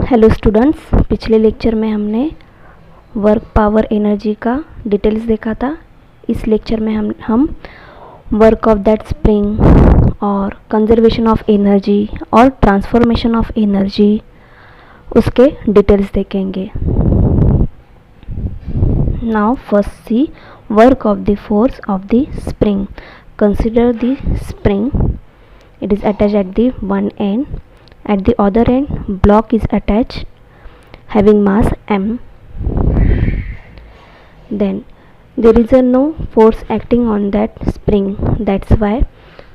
Hello students, पिछले lecture में हमने वर्क पावर एनर्जी का डिटेल्स देखा था। इस लेक्चर में हम वर्क ऑफ दैट स्प्रिंग और कंजर्वेशन ऑफ एनर्जी और ट्रांसफॉर्मेशन ऑफ एनर्जी उसके डिटेल्स देखेंगे। Now first see work of the force of the spring. Consider the spring, it is attached at the one end. At the other end, block is attached having mass m. Then there is no force acting on that spring, that's why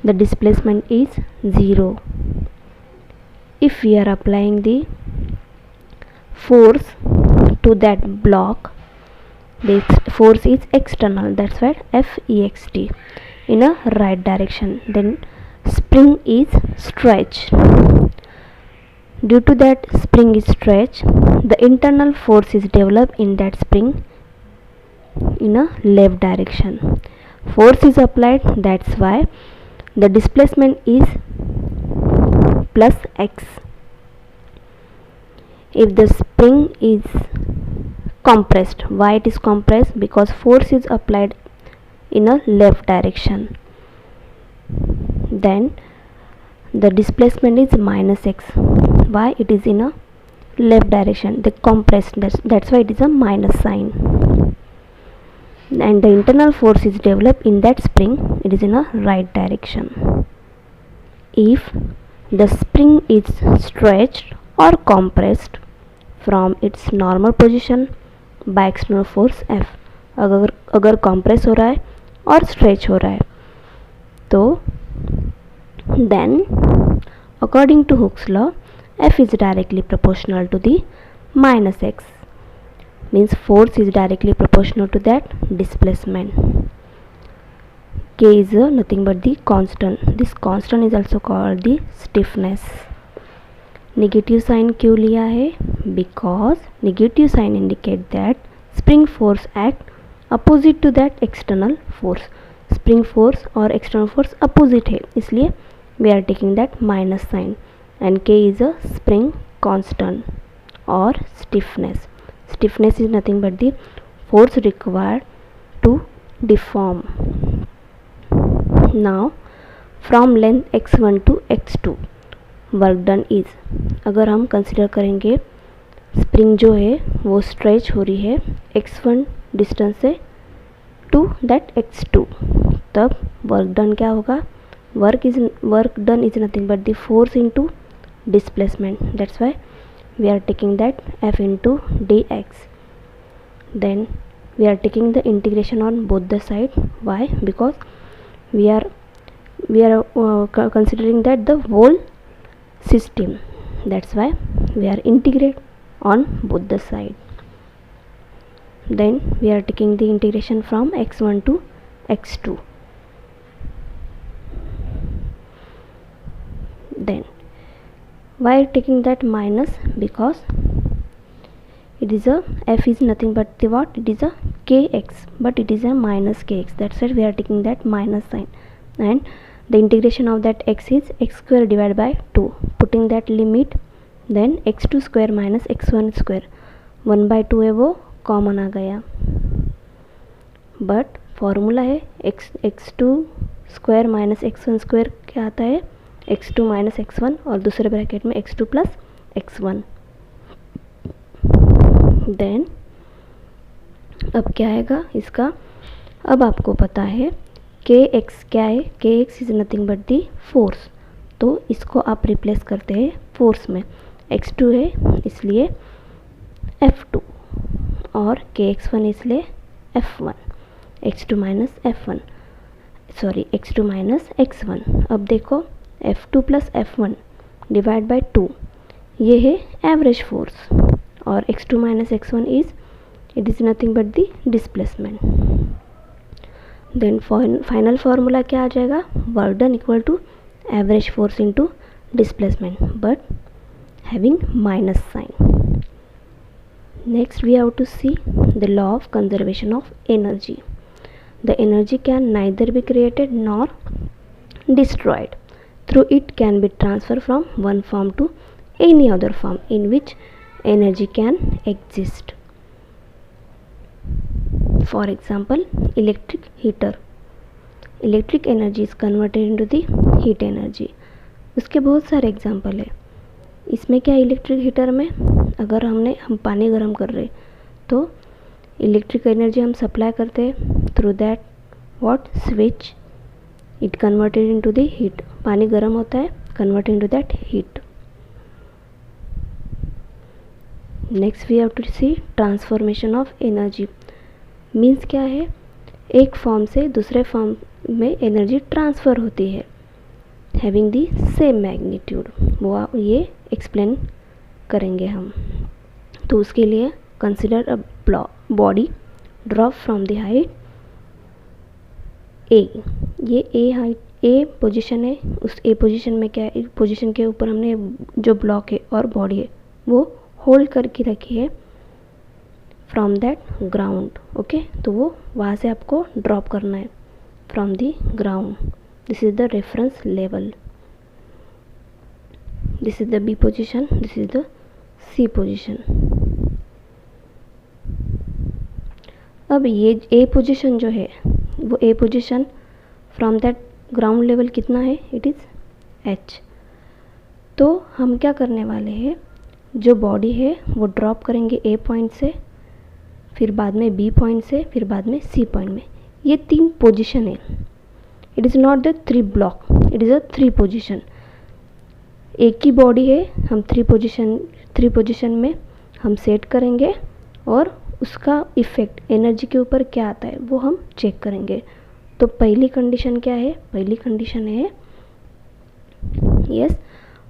the displacement is 0. If we are applying the force to that block, the force is external, that's why Fext in a right direction. Then spring is stretched. Due to that spring is stretched, the internal force is developed in that spring in a left direction. Force is applied, that's why the displacement is plus x. If the spring is compressed, why it is compressed? Because force is applied in a left direction. Then the displacement is minus x. Why it is in a left direction? The compressed, that's why it is a minus sign. And the internal force is developed in that spring, it is in a right direction. If the spring is stretched or compressed from its normal position by external force F, अगर compress हो रहा है और stretch हो रहा है तो then according to Hooke's law, F is directly proportional to the minus x, means force is directly proportional to that displacement. K is nothing but the constant. This constant is also called the stiffness. Negative sign क्यों लिया है? Because negative sign indicate that spring force act opposite to that external force. Spring force और external force opposite है, इसलिए we are taking that minus sign. And K is a spring constant or stiffness. Stiffness is nothing but the force required to deform. Now from length x1 to x2 work done is, अगर हम consider करेंगे spring जो है वो stretch हो रही है x1 distance से टू दैट x2, तब वर्क डन क्या होगा? work done is nothing but the force into displacement, that's why we are taking that F into dx. Then we are taking the integration on both the side. Why? Because we are considering that the whole system, that's why we are integrate on both the side. Then we are taking the integration from x1 to x2. Then why taking that minus? Because it is a F is nothing but the what? It is a kx, but it is a minus kx, that's why we are taking that minus sign. And the integration of that x is x square divided by 2, putting that limit, then x2 square minus x1 square, 1 by 2 है वो common आ गया, but formula है x2 square minus x1 square क्या आता है? x2 minus x1 और दूसरे bracket में x2 प्लस x1. देन अब क्या आएगा इसका? अब आपको पता है kx क्या है? kx is nothing but the force, तो इसको आप रिप्लेस करते हैं फोर्स में. x2 है इसलिए F2 और kx1 इसलिए F1, x2 minus F1 sorry x2 minus x1. अब देखो F2 plus F1 divide by 2, ये है एवरेज फोर्स, और x2 minus x1 it is nothing but the displacement. Then final formula क्या आ जाएगा? Work done equal to average force into displacement, but having minus sign. Next we have to see the law of conservation of energy. The energy can neither be created nor destroyed. Through it can be transferred from one form to any other form, in which energy can exist. For example, electric heater. Electric energy is converted into the heat energy. उसके बहुत सारे example है. इसमें क्या electric heater में अगर हम पानी गर्म कर रहे तो इलेक्ट्रिक एनर्जी हम सप्लाई करते हैं through that what switch, it converted into the heat. पानी गर्म होता है, convert into that heat. Next we have to see transformation of energy. Means क्या है, एक फॉर्म से दूसरे फॉर्म में एनर्जी ट्रांसफ़र होती है हैविंग दी सेम मैग्नीट्यूड. वो ये एक्सप्लेन करेंगे हम. तो उसके लिए consider a body drop from the height A. ये ए हाइट ए पोजीशन है. उस ए पोजीशन में क्या है, पोजीशन के ऊपर हमने जो ब्लॉक है और बॉडी है वो होल्ड करके रखी है फ्रॉम दैट ग्राउंड. ओके, तो वो वहाँ से आपको ड्रॉप करना है from the ground. This is the reference level. This is the B position, this is the C position. अब ये ए पोजीशन जो है वो A position from that ground level कितना है, इट इज़ एच. तो हम क्या करने वाले हैं, जो बॉडी है वो ड्रॉप करेंगे ए पॉइंट से, फिर बाद में बी पॉइंट से, फिर बाद में सी पॉइंट में. ये 3 पोजीशन है. It is not the 3 block, it is a 3 position. एक ही बॉडी है, हम 3 पोजीशन में हम सेट करेंगे और उसका इफ़ेक्ट एनर्जी के ऊपर क्या आता है वो हम चेक करेंगे. तो पहली कंडीशन क्या है, पहली कंडीशन है yes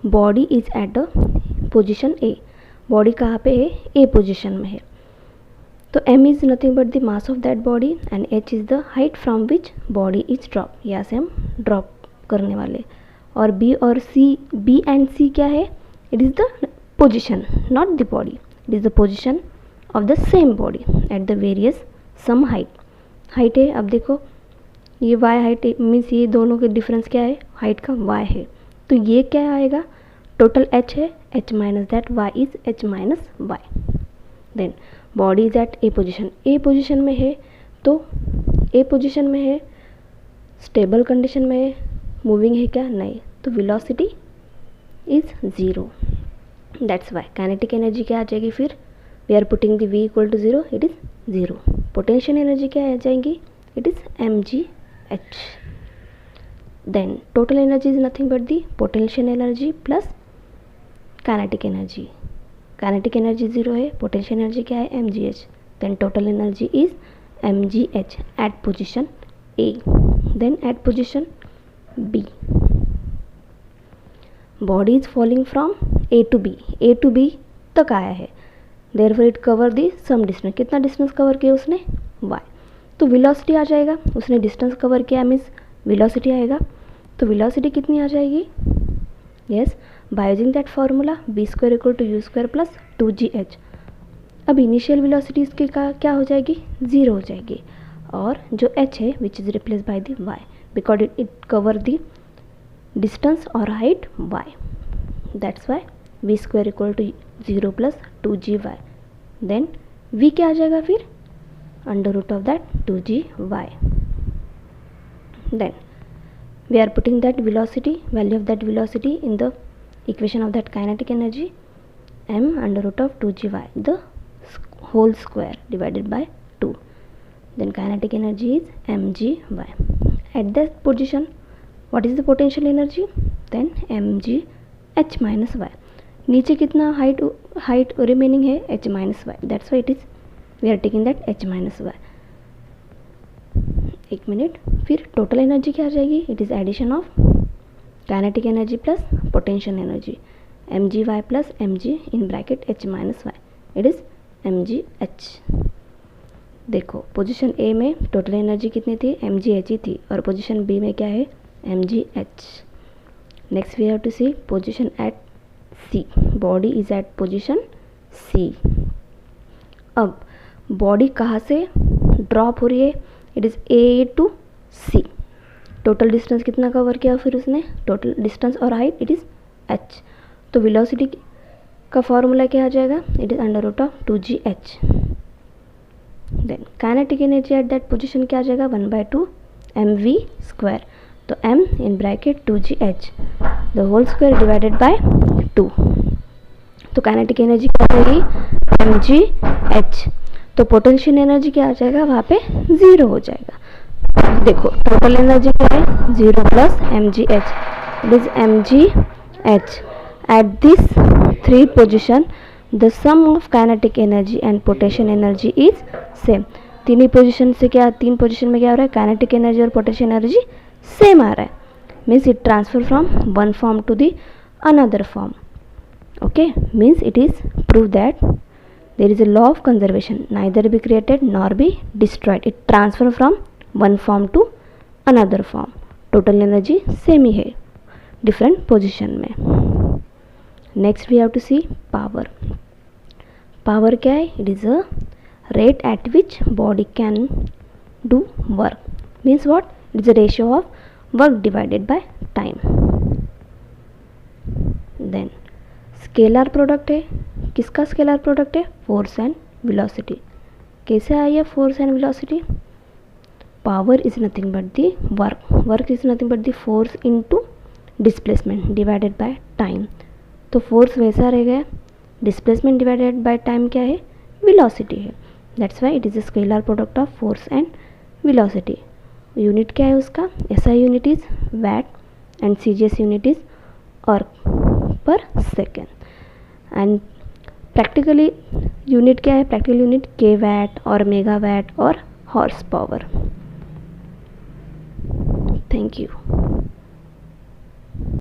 body is at the position A. Body कहाँ पे है, ए पोजीशन में है. तो m is nothing but the mass of that body and h is the height from which body is drop. यहाँ से हम ड्रॉप करने वाले. और b और c, b एंड c क्या है, it is the position not the body, it is the position of the same body at the various some height. Height है, अब देखो ये y हाइट मीन्स ये दोनों के डिफरेंस क्या है, हाइट का y है. तो ये क्या आएगा, टोटल h है, h minus that y is h minus y. Then body is at A position. A position में है तो ए पोजीशन में है, स्टेबल कंडीशन में है, मूविंग है क्या, नहीं. तो velocity is 0. That's why kinetic energy क्या आ जाएगी, फिर we are putting the v equal to 0, it is 0. Potential energy क्या आ जाएगी, it is mgh. Then total energy is nothing but the potential energy plus kinetic energy. Kinetic energy 0 है, potential energy क्या है, mgh. Then total energy is mgh at position A. Then at position B body is falling from A to B. A to B तक आया है, therefore it cover the some distance. कितना distance cover किया उसने, y. तो velocity आ जाएगा, उसने डिस्टेंस कवर किया मीन्स वेलोसिटी आएगा. तो वेलोसिटी कितनी आ जाएगी, yes by using that formula v square equal to u square plus 2gh. अब इनिशियल वेलोसिटी इसकी क्या हो जाएगी, 0 हो जाएगी. और जो h है which is replace by the y because it cover the distance और height y. That's why v square equal to 0 plus 2gy. Then v क्या आ जाएगा फिर, under root of that 2gy. Then we are putting that velocity, value of that velocity in the equation of that kinetic energy, m under root of 2gy, the whole square divided by 2. Then kinetic energy is mgy. At that position what is the potential energy, then mgh minus y. नीचे कितना height remaining है, h minus y. That's why it is we are taking that h minus y. एक minute, फिर total energy क्या आ जाएगी, it is addition of kinetic energy plus potential energy, mgy plus mg in bracket h minus y, it is mgh. देखो position A में total energy कितनी थी, mgh ही थी, और पोजीशन बी में क्या है, mgh. Next we have to see position at C. Body is at position C. अब बॉडी कहाँ से ड्रॉप हो रही है, it is A to C. Total distance कितना कवर किया फिर उसने, टोटल डिस्टेंस और हाइट इट इज़ h. तो वेलोसिटी का फॉर्मूला क्या आ जाएगा, it is under root of 2gh। Then kinetic energy at that position क्या आ जाएगा, 1/2 mv²। तो m in bracket 2gh the whole square divided by 2। तो काइनेटिक एनर्जी क्या आ जाएगी, mgh। तो पोटेंशियल एनर्जी क्या आ जाएगा, वहाँ पे 0 हो जाएगा। देखो टोटल एनर्जी क्या है, 0 plus mgh, it is mgh। At this 3 position the sum of kinetic energy and potential energy is same. तीन पोजिशन से क्या, 3 पोजिशन में क्या हो रहा है, काइनेटिक एनर्जी और पोटेंशियल एनर्जी सेम आ रहा है, means it transfer from one form to the another form. Okay, means it is prove that there is a law of conservation, neither be created nor be destroyed, it transfer from one form to another form। total energy same ही है different position में। next we have to see power। power क्या है, it is a rate at which body can do work, means what, it is a ratio of work divided by time। then scalar product है, किसका scalar product है, force and velocity. कैसे आई है force and velocity, power is nothing but the work, work is nothing but the force into displacement divided by time. तो force वैसा रह गया, displacement divided by time क्या है, वेलोसिटी है। That's why it is a scalar product of force and velocity. Unit क्या है उसका, SI unit is watt and CGS unit is erg per second. And practically unit क्या है, practical unit के VAT और मेगावैट और हॉर्स पावर। Thank you.